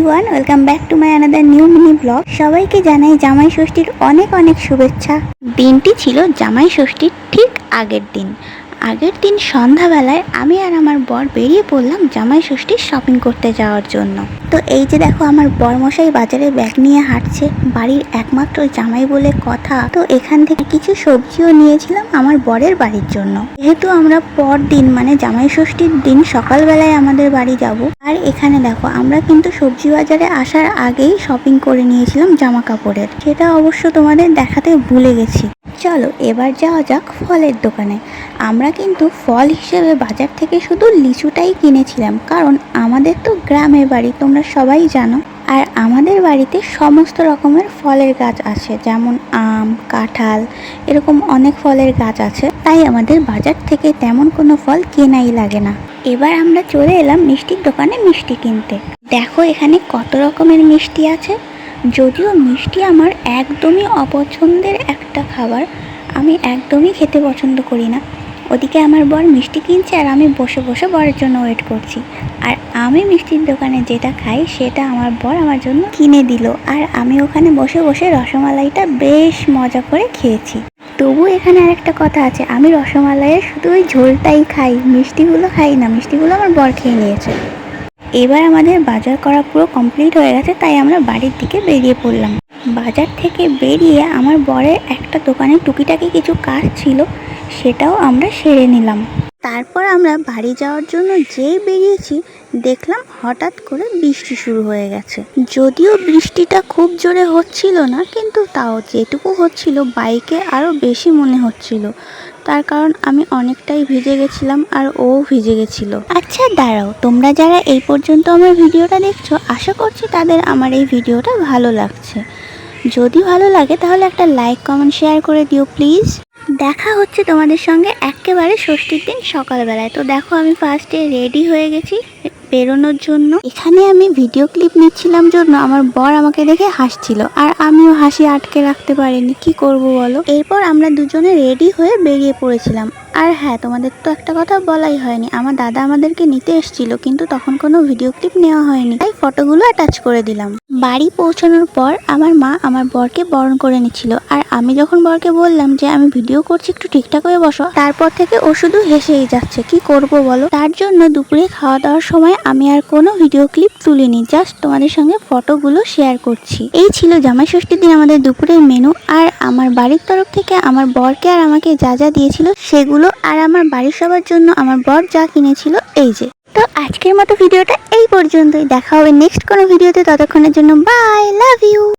Everyone, welcome back to my another new mini blog. সবাইকে জানাই জামাই ষষ্ঠীর অনেক অনেক শুভেচ্ছা। দিনটি ছিল জামাই ষষ্ঠীর ঠিক আগের দিন সন্ধ্যাবেলায় আমি আর আমার বর বেরিয়ে পড়লাম জামাই ষষ্ঠীর শপিং করতে যাওয়ার জন্য। তো এই যে দেখো, আমার বরমশাই বাজারে ব্যাগ নিয়ে হাঁটছে, বাড়ির একমাত্র জামাই বলে কথা। তো এখান থেকে কিছু সবজিও নিয়েছিলাম আমার বরের বাড়ির জন্য, যেহেতু আমরা পর দিন মানে জামাই ষষ্ঠীর দিন সকালবেলায় আমাদের বাড়ি যাব। আর এখানে দেখো, আমরা কিন্তু সবজি বাজারে আসার আগেই শপিং করে নিয়েছিলাম জামা কাপড়ের, সেটা অবশ্য তোমাদের দেখাতে ভুলে গেছি। চলো এবার যাওয়া যাক ফলের দোকানে। আমরা কিন্তু ফল হিসেবে বাজার থেকে শুধু লিচুটাই কিনেছিলাম, কারণ আমাদের তো গ্রামের বাড়ি, তোমরা সবাই জানো। আর আমাদের বাড়িতে সমস্ত রকমের ফলের গাছ আছে, যেমন আম, কাঁঠাল, এরকম অনেক ফলের গাছ আছে, তাই আমাদের বাজার থেকে তেমন কোনো ফল কেনাই লাগে না। এবার আমরা চলে এলাম মিষ্টির দোকানে মিষ্টি কিনতে। দেখো এখানে কত রকমের মিষ্টি আছে। যদিও মিষ্টি আমার একদমই অপছন্দের একটা খাবার, আমি একদমই খেতে পছন্দ করি না। ওদিকে আমার বর মিষ্টি কিনছে আর আমি বসে বসে বরের জন্য ওয়েট করছি। আর আমি মিষ্টির দোকানে যেটা খাই সেটা আমার বর আমার জন্য কিনে দিল, আর আমি ওখানে বসে বসে রসমালাইটা বেশ মজা করে খেয়েছি। তবু এখানে আরেকটা কথা আছে, আমি রসমালাইয়ের শুধু ওই ঝোলটাই খাই, মিষ্টিগুলো খাই না। মিষ্টিগুলো আমার বর খেয়ে নিয়েছে। এবার আমাদের বাজার করা পুরো কমপ্লিট হয়ে গেছে, তাই আমরা বাড়ির দিকে বেরিয়ে পড়লাম। বাজার থেকে বেরিয়ে আমার বরের একটা দোকানে টুকিটাকি কিছু কাজ ছিল, সেটাও আমরা সেরে নিলাম। তারপর আমরা বাড়ি যাওয়ার জন্য যেই বেরিয়েছি, দেখলাম হঠাৎ করে বৃষ্টি শুরু হয়ে গেছে। যদিও বৃষ্টিটা খুব জোরে হচ্ছিল না, কিন্তু তাও যেটুকু হচ্ছিল বাইকে আরও বেশি মনে হচ্ছিল। তার কারণ আমি অনেকটাই ভিজে গেছিলাম আর ও ভিজে গেছিল। আচ্ছা দাঁড়াও, তোমরা যারা এই পর্যন্ত আমার ভিডিওটা দেখছো, আশা করছি তাদের আমার এই ভিডিওটা ভালো লাগছে। যদি ভালো লাগে তাহলে একটা লাইক, কমেন্ট, শেয়ার করে দিও প্লিজ। দেখা হচ্ছে তোমাদের সঙ্গে একেবারে ষষ্ঠীর দিন সকালবেলায়। তো দেখো, আমি ফার্স্টে রেডি হয়ে গেছি বেরোনোর জন্য। এখানে আমি ভিডিও ক্লিপ নিচ্ছিলাম জন্য আমার বর আমাকে দেখে হাসছিল, আর আমিও হাসি আটকে রাখতে পারিনি। কি করব বলো। এরপর আমরা দুজনে রেডি হয়ে বেরিয়ে পড়েছিলাম। আর হ্যাঁ, তোমাদের তো একটা কথা বলাই হয়নি, আমার দাদা আমাদেরকে নিতে এসেছিল, কিন্তু তখন কোনো ভিডিও ক্লিপ নেওয়া হয়নি, তাই ফটোগুলো অ্যাটাচ করে দিলাম। বাড়ি পৌঁছানোর পর আমার মা আমার বরকে বরণ করে নিচ্ছিল, আর আমি যখন বরকে বললাম যে আমি ভিডিও করছি, একটু ঠিকঠাক হয়ে বসো, তারপর থেকে ও শুধু হেসেই যাচ্ছে। কি করব বলো। তার জন্য দুপুরে খাওয়া দাওয়ার সময় আমি আর কোনো ভিডিও ক্লিপ তুলিনি, জাস্ট তোমাদের সঙ্গে ফটোগুলো শেয়ার করছি। এই ছিল জামাই ষষ্ঠীর দিন আমাদের দুপুরের মেনু। আর আমার বাড়ির তরফ থেকে আমার বরকে আর আমাকে যা যা দিয়েছিল সেগুলো, আর আমার বাড়ির সবার জন্য আমার বর যা কিনেছিল, এই যে। তো আজকের মতো ভিডিওটা এই পর্যন্তই। দেখা হবে নেক্সট কোনো ভিডিওতে, ততক্ষণের জন্য বাই, লাভ ইউ।